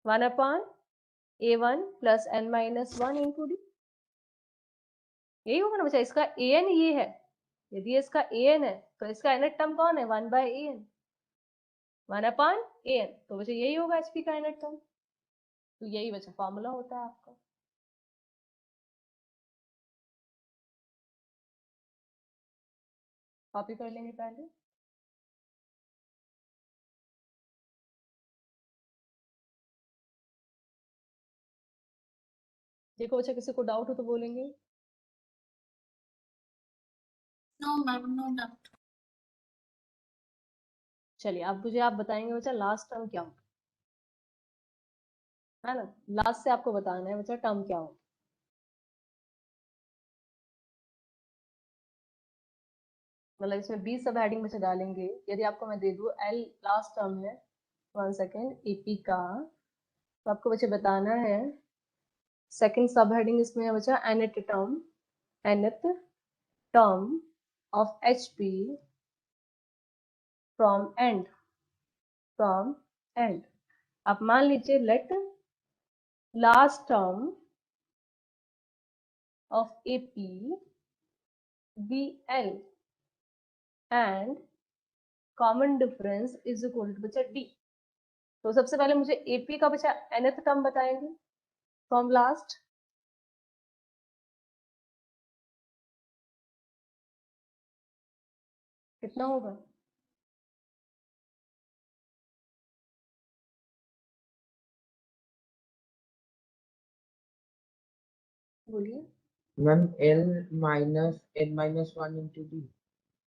1/A1 plus N minus 1 into D। यही होगा ना बच्चा, इसका an ये है, यदि इसका an है तो इसका nth टर्म कौन है? 1/an, 1/an, तो बच्चा यही होगा HP का nth टर्म। तो यही बच्चा फॉर्मूला होता है आपका। कॉपी कर लेंगे पहले। देखो बच्चा, किसी को डाउट हो तो बोलेंगे। No, ma'am, no doubt. चलिए अब मुझे आप बताएंगे बच्चा लास्ट टर्म क्या होगा, है ना? लास्ट से आपको बताना है बच्चा टर्म क्या होगा। मतलब इसमें 20 सब हेडिंग बच्चा डालेंगे। यदि आपको मैं दे दूं एल लास्ट टर्म है, 1 सेकेंड, एपी का, तो आपको बच्चे बताना है सेकंड सब हेडिंग इसमें है बच्चा nth term of HP from end. आप मान लीजिए let last term of AP be L and common difference is equal to बच्चा D। तो सबसे पहले मुझे AP का बच्चा nth टर्म बताएंगे फ्रॉम लास्ट। कितना होगा? बोलिए। Ma'am L minus N minus 1 into D.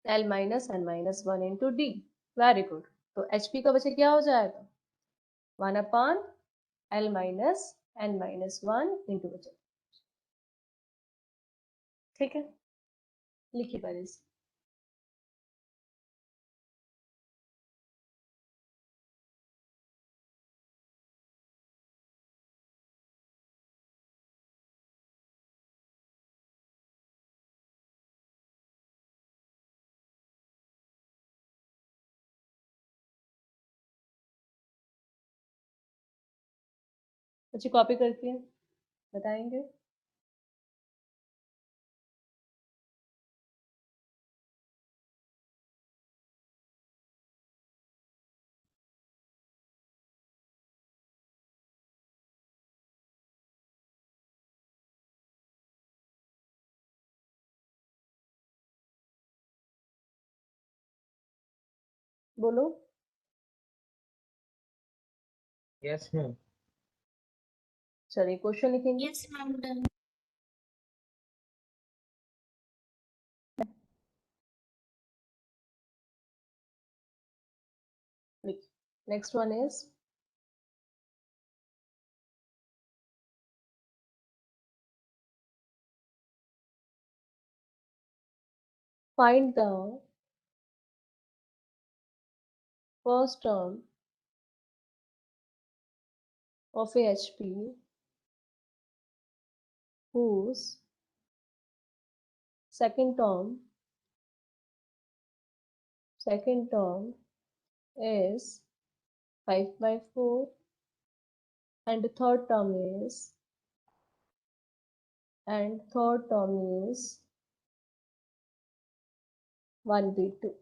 L minus N minus 1 into D। Very good. तो HP का बच्चे क्या हो जाएगा? 1/L minus N minus 1 into बच्चे। ठीक है, लिखिए पहले इसे। बच्चे कॉपी करके बताएंगे। बोलो। Yes, ma'am. चलिए क्वेश्चन लिखेंगे। Yes, ma'am, done. Next one is find the first term of a HP whose second term is 5/4 and third term is 1/2।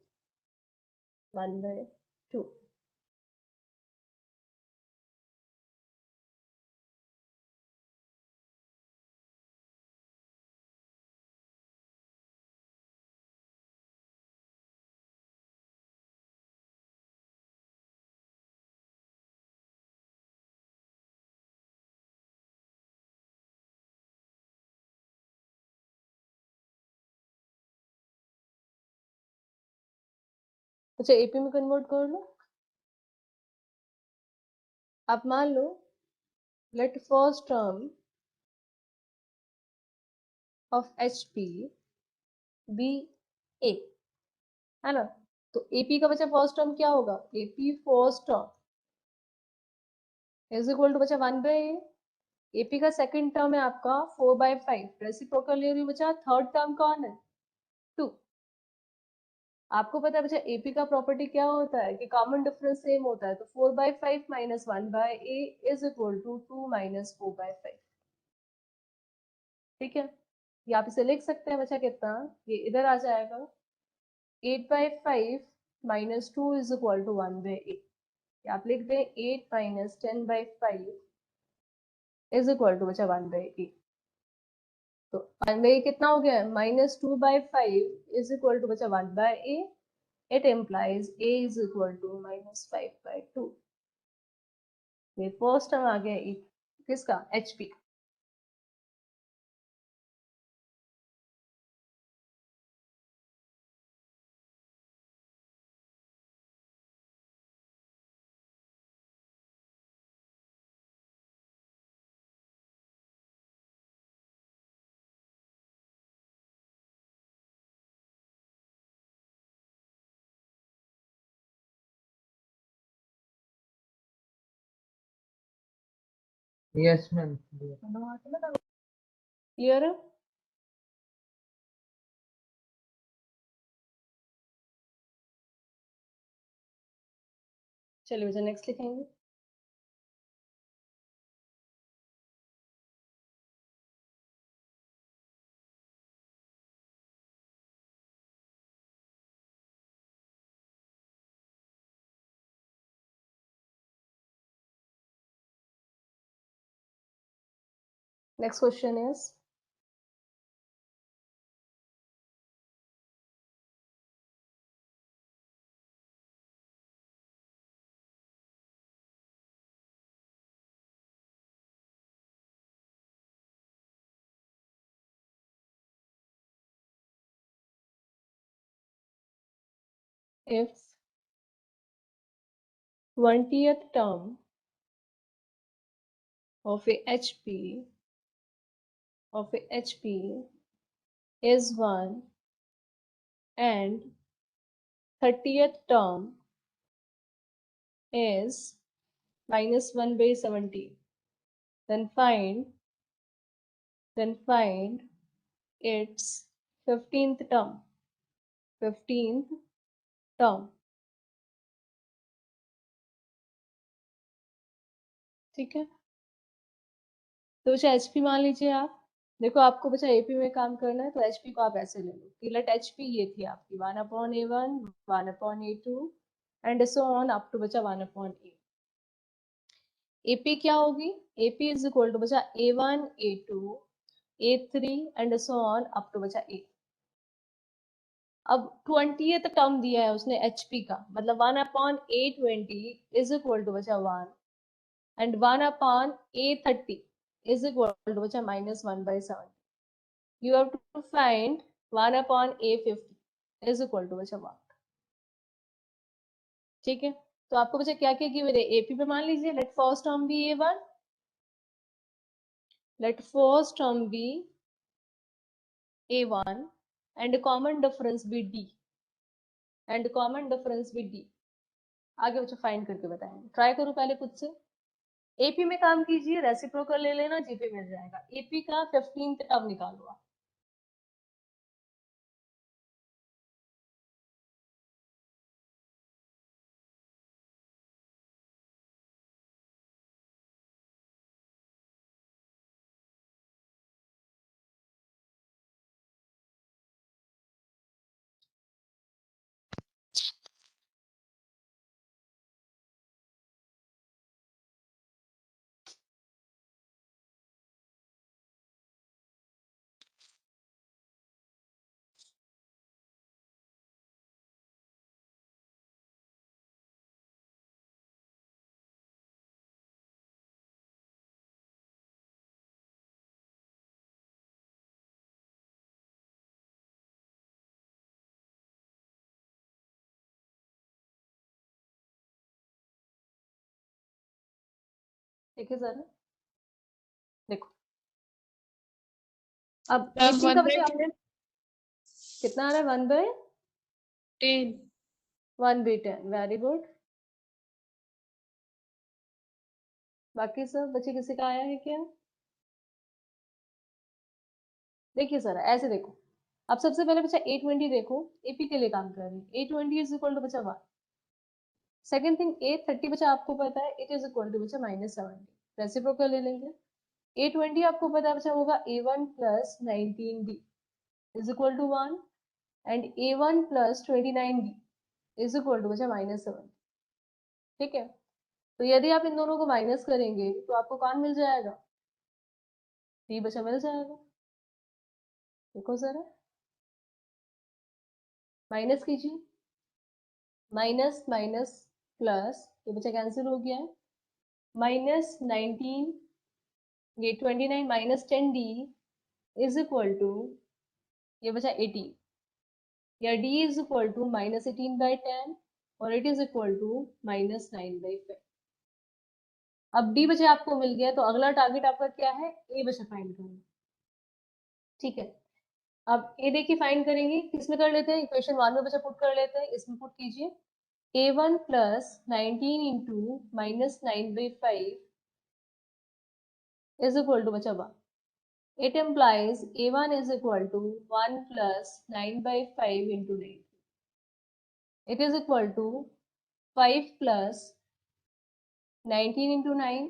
अच्छा एपी में कन्वर्ट कर लो। आप मान लो let first term of HP be A, है ना? तो एपी का बच्चा फर्स्ट टर्म क्या होगा? AP first term is equal to बच्चा 1/a। एपी का सेकंड टर्म है आपका 4/5, रेसिप्रोकल ले रही हूँ बच्चा, थर्ड टर्म कौन है 2। आपको पता है बच्चा एपी का प्रॉपर्टी क्या होता है कि कॉमन डिफरेंस सेम होता है, तो 4/5 minus 1/a is equal to 2 minus 4/5। ठीक है, ये आप इसे लिख सकते हैं बच्चा कितना, ये इधर आ जाएगा 8/5 माइनस 2 इज इक्वल टू 1/8। आप लिख दें 8 माइनस 10/5 इज इक्वल टू बचा 1/8। तो 1/8 कितना हो गया, माइनस 2/5 इज इक्वल टू बचा 1/8। It implies a is equal to minus 5/2। ये फर्स्ट टर्म आ गया एक किसका, HP का। Yes, ma'am. क्लियर है? चलिए बच्चा नेक्स्ट लिखेंगे। Next question is if 20th term of a HP is 1 and 30th term is minus 1/70, then find its 15th term। ठीक है, तो बच्चा HP मान लीजिए आप। देखो आपको बच्चा AP में काम करना है तो HP को आप ऐसे ले लो कि लेट HP ये थी आपकी 1/A1 1/A2 and so on up to बच्चा 1/A। AP क्या होगी, AP इज इक्वल टू बच्चा A1 A2 A3 and so on up to बच्चा A। अब 20th टर्म दिया है उसने HP का, मतलब 1/A20 इज इक्वल टू बच्चा 1 and 1/A30 is equal to बचा minus 1/7। You have to find 1/A50 is equal to बचा 1। ठीक है, तो आपको बचा क्या क्या गिवन है, AP पे मान लीजिए let first term be A1, let first term be A1 and common difference be D and common difference be D। आगे बच्चा फाइंड करके बताएंगे, ट्राई करो पहले खुद से। AP में काम कीजिए, रेसिप्रोकल ले लेना, GP मिल जाएगा। AP का 15th टर्म निकालो आप। ठीक है सर, देखो अब मैम AP का बच्चा 1/10 कितना आ रहा है, 10 1/10। Very good. बाकी सब बच्चे किसी का आया है क्या? देखिए सर ऐसे देखो, अब सबसे पहले बच्चा A20 देखो, AP के लिए काम कर रहे हैं। A20 इज इक्वल टू बच्चा 1। सेकंड थिंग A30 बच्चा आपको पता है इट इज इक्वल टू बच्चा -70। रेसिप्रोकल ले लेंगे। A20 आपको पता है बच्चा होगा A1 plus 19D is equal to 1 and A1 plus 29D is equal to बच्चा -70। ठीक है, तो यदि आप इन दोनों को माइनस करेंगे तो आपको कौन मिल जाएगा? D बच्चा मिल जाएगा। देखो जरा, माइनस कीजिए, माइनस माइनस प्लस, ये बच्चा कैंसिल हो गया है, -19 ये 29 -10D इज इक्वल टू ये बचा 18 या D इज इक्वल टू -18/10 और इट इज इक्वल टू -9/5। अब D बचा आपको मिल गया, तो अगला टारगेट आपका क्या है? A बचा फाइंड करना। ठीक है, अब A देखिए फाइंड करेंगे, किसमें कर लेते हैं? इक्वेशन 1 में बचा पुट कर लेते हैं, इसमें पुट कीजिए A1 plus 19 into -9/5 is equal to बचा 1. It implies A1 is equal to 1 plus 9/5 into 9. It is equal to 5 plus 19 into 9,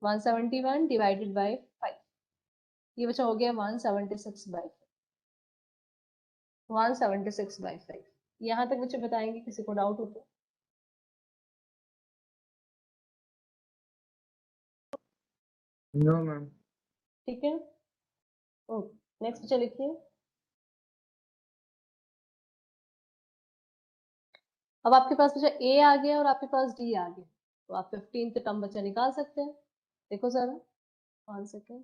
171 divided by 5. ये बचा हो गया 176/5। 176/5। यहाँ तक बच्चे बताएंगे, किसी को डाउट हो तो? No, ma'am. ठीक है, ओके नेक्स्ट बच्चा लिखिए। अब आपके पास बच्चा A आ गया और आपके पास D आ गया, तो आप 15th टर्म बच्चा निकाल सकते हैं। देखो जरा, 1 सेकेंड,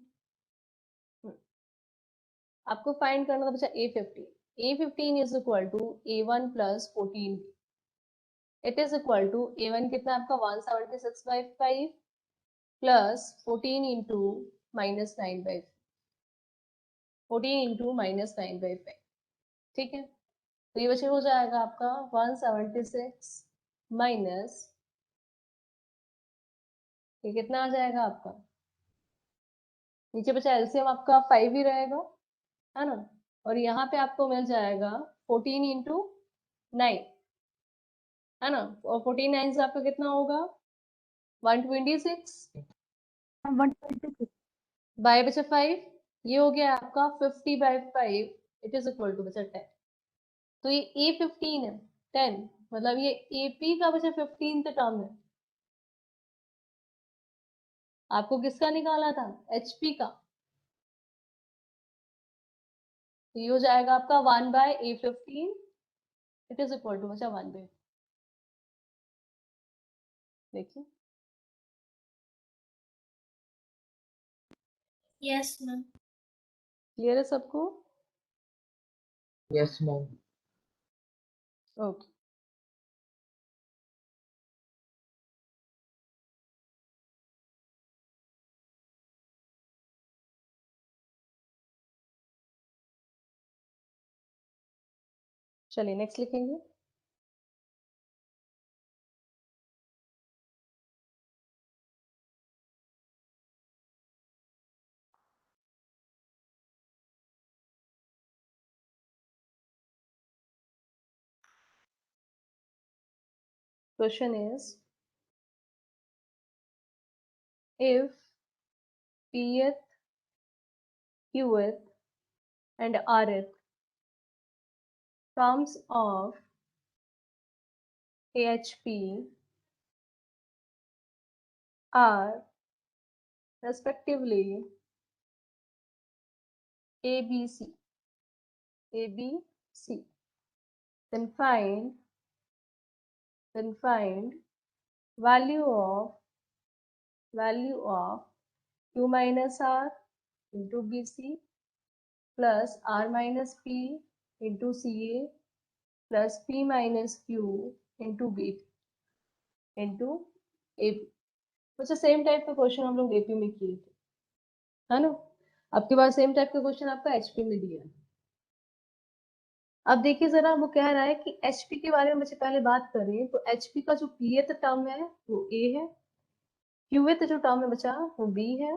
आपको फाइंड करना था बच्चा A15। A15 is equal to A1 plus 14। It is equal to A1 कितना आपका 176/5 प्लस 14 इंटू -9/5, 14 इंटू -9/5। ठीक है, तो ये बच्चे हो जाएगा आपका 176 माइनस, ये कितना आ जाएगा आपका? नीचे बचा एलसीएम आपका 5 ही रहेगा, है ना, और यहाँ पे आपको मिल जाएगा 14 इंटू 9, है ना, और 14 9 से आपका कितना होगा? 126 126 बाय बचा 5, ये हो गया आपका 50/5। इट इज इक्वल टू बचा 10। तो ये A15 है 10, मतलब ये AP का बचा 15th टर्म है। आपको किसका निकाला था? HP का। तो ये हो जाएगा आपका 1/A15। It is equal to बचा 1/, देखिए Yes, ma'am. क्लियर है सबको? Yes, ma'am. ओके, चलिए नेक्स्ट लिखेंगे। Question is, if Pth, Qth and Rth terms of AHP are respectively ABC, then find value of Q minus R into BC plus R minus P into CA plus P minus Q into B into AP। अच्छा, same type का question हम लोग AP में किए थे, है ना। आपके पास सेम टाइप का क्वेश्चन आपका एचपी में दिया है। अब देखिए जरा, वो कह रहा है कि एचपी के बारे में बच्चे पहले बात करें, तो एचपी का जो पीएथ टर्म है वो ए है, क्यूएथ जो टर्म है बचा वो बी है,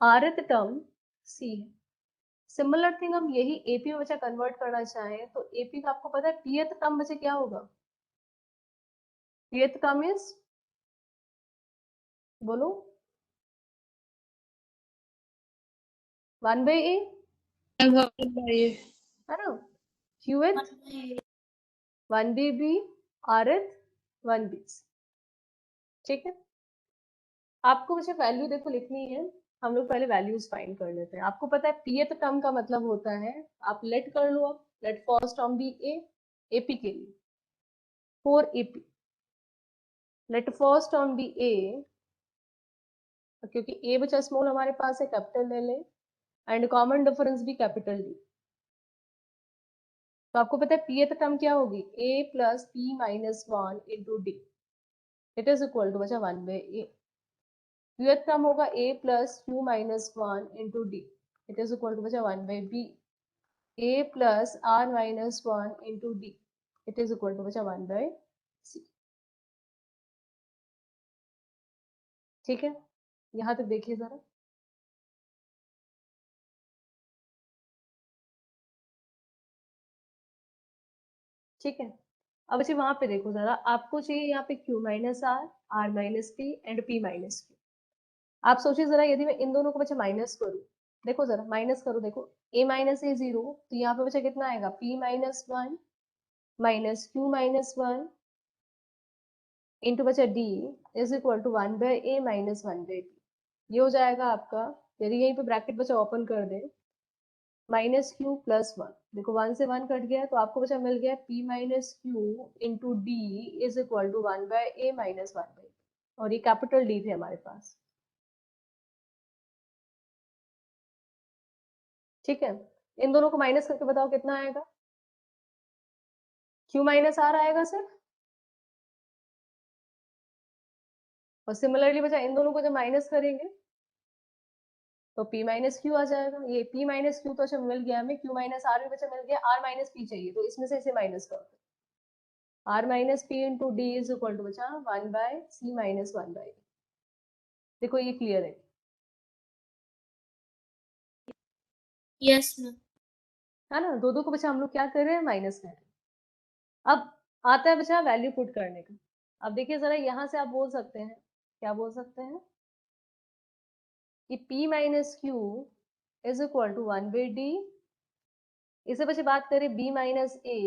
rth टर्म c है। सिमिलर थिंग हम यही AP में बचा कन्वर्ट करना चाहें तो AP का आपको पता है pth टर्म बचे क्या होगा? pth टर्म इज, बोलो, 1/a है ना, qth 1bb rth 1b, ठीक है। आपको मुझे वैल्यू देखो लिखनी है, हम लोग पहले वैल्यूज फाइंड कर लेते हैं। आपको पता है pth टर्म का मतलब होता है, आप लेट कर लो, अब let first term be a, AP के लिए 4AP, let first term be a, क्योंकि a बचा स्मॉल हमारे पास है, कैपिटल ले ले, एंड कॉमन डिफरेंस भी कैपिटल डी। तो आपको पता है pth टर्म क्या होगी, a plus p minus 1 into D, it is equal to बचा 1/a। qth टर्म होगा a plus q minus 1 into D, it is equal to बचा 1/b। a plus r minus 1 into D, it is equal to बचा 1/c। ठीक है, यहाँ तक देखिए जरा। ठीक है, अब अच्छे वहां पे देखो जरा, आपको चाहिए यहाँ पे q minus r minus p and p minus q। आप सोचिए जरा, यदि मैं इन दोनों को बच्चे माइनस करूँ, देखो जरा माइनस करो, देखो a माइनस ए 0, तो यहाँ पे बच्चा कितना आएगा, p minus 1 minus q minus 1 into बचा d is equal to 1/a minus 1/b। ये हो जाएगा आपका, यदि यहीं पे ब्रैकेट बचा ओपन कर दे, माइनस क्यू प्लस 1, देखो 1 से 1 कट गया तो आपको बचा मिल गया p minus Q into D is equal to 1/a minus 1/b, और ये कैपिटल डी थे हमारे पास। ठीक है, इन दोनों को माइनस करके बताओ कितना आएगा, q माइनस r आएगा सर, और सिमिलरली बचा इन दोनों को जब माइनस करेंगे तो p माइनस क्यू आ जाएगा। ये p माइनस क्यू तो अच्छा मिल गया हमें, q माइनस r भी बचा मिल गया, r माइनस p चाहिए तो इसमें से इसे माइनस करो, r minus p into D is equal to बचा 1/c माइनस 1/b। देखो ये क्लियर है, Yes, ma'am. है ना, दो दो को बचा हम लोग क्या कर रहे हैं, माइनस कर रहे हैं। अब आता है बचा वैल्यू पुट करने का। अब देखिए जरा, यहाँ से आप बोल सकते हैं, क्या बोल सकते हैं कि p minus Q is equal to 1/d, इसे बचे बात करें b minus a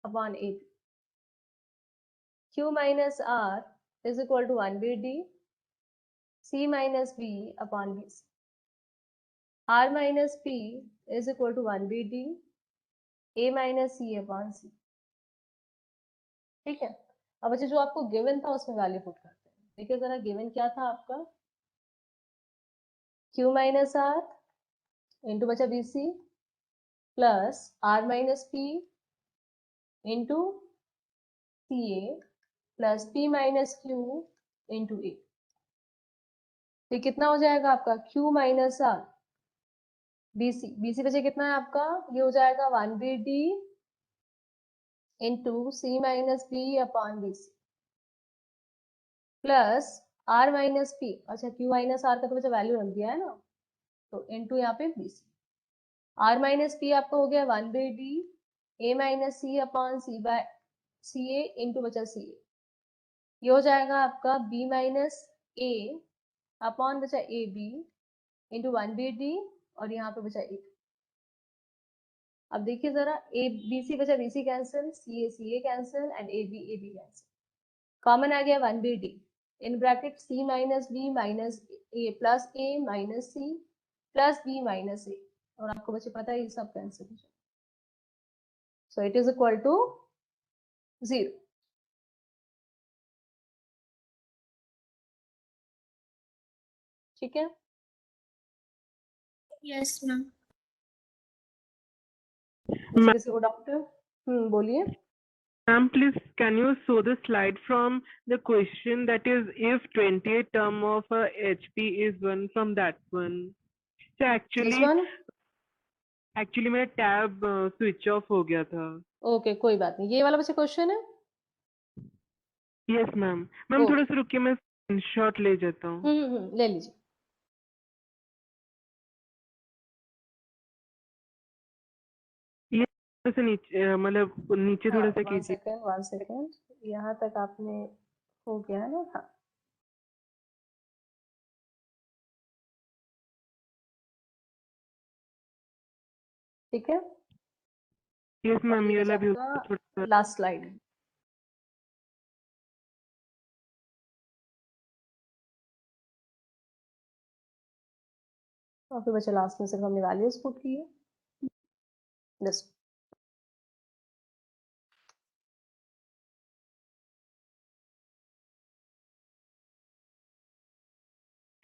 upon a, q minus r is equal to 1/d, c minus b upon b, r minus p is equal to 1/d, a minus c upon c। ठीक है, अब अच्छा जो आपको गिवन था उसमें वैल्यू पुट करते हैं। देखिए जरा, गिवन क्या था आपका, q माइनस r इंटू बचा bc plus r minus p into ca plus p minus q into a। तो कितना हो जाएगा आपका, q माइनस r bc बचे कितना है आपका, ये हो जाएगा 1/d into c minus b upon bc plus r minus p, अच्छा q माइनस r का तो बचा वैल्यू रख दिया है ना, तो इंटू यहाँ पे bc, r माइनस p आपका हो गया 1/d a minus c upon c by ca into बचा ca। ये हो जाएगा आपका b माइनस a अपॉन बचा ए बी इंटू 1/d, और यहाँ पे बचा a। अब देखिए जरा, ए बी सी बचा, bc cancel, ca cancel and ab cancel, common आ गया 1/d, in bracket c minus b minus a plus a minus c plus b minus a, और आपको बच्चे पता है ये सब कैंसिल हो जाए, so it is equal to 0। ठीक है, Yes, ma'am. अच्छा किसी को डॉक्टर, बोलिए। Ma'am, please can you show the slide from the question, that is if 28 term of HP is one from that one. So this one, actually मेरा tab switch off हो गया था। Okay कोई बात नहीं, ये वाला बच्चे क्वेश्चन है। Yes ma'am. मैम ओके, थोड़ा सा रुकिए, मैं स्क्रीनशॉट ले जाता हूँ। ले लीजिए। से नीचे मतलब नीचे थोड़ा सा वन कीजिए। सेकेंड 1 सेकेंड, यहाँ तक आपने हो गया है ना? हाँ, ठीक है। यस और मैम, ये ये बचा वाला भी आपका थोड़ा सा। Last slide. और फिर बचा लास्ट में सिर्फ हमने वैल्यूज पुट की है। बस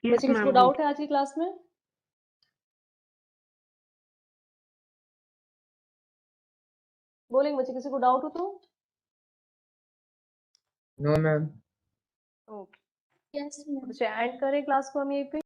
यस बच्चे किसी को मैम, डाउट है आज की क्लास में? बोलेंगे बच्चे, किसी को डाउट हो तो? No, ma'am. Okay, Yes, ma'am. बच्चे एंड करें क्लास को हम यहीं पे।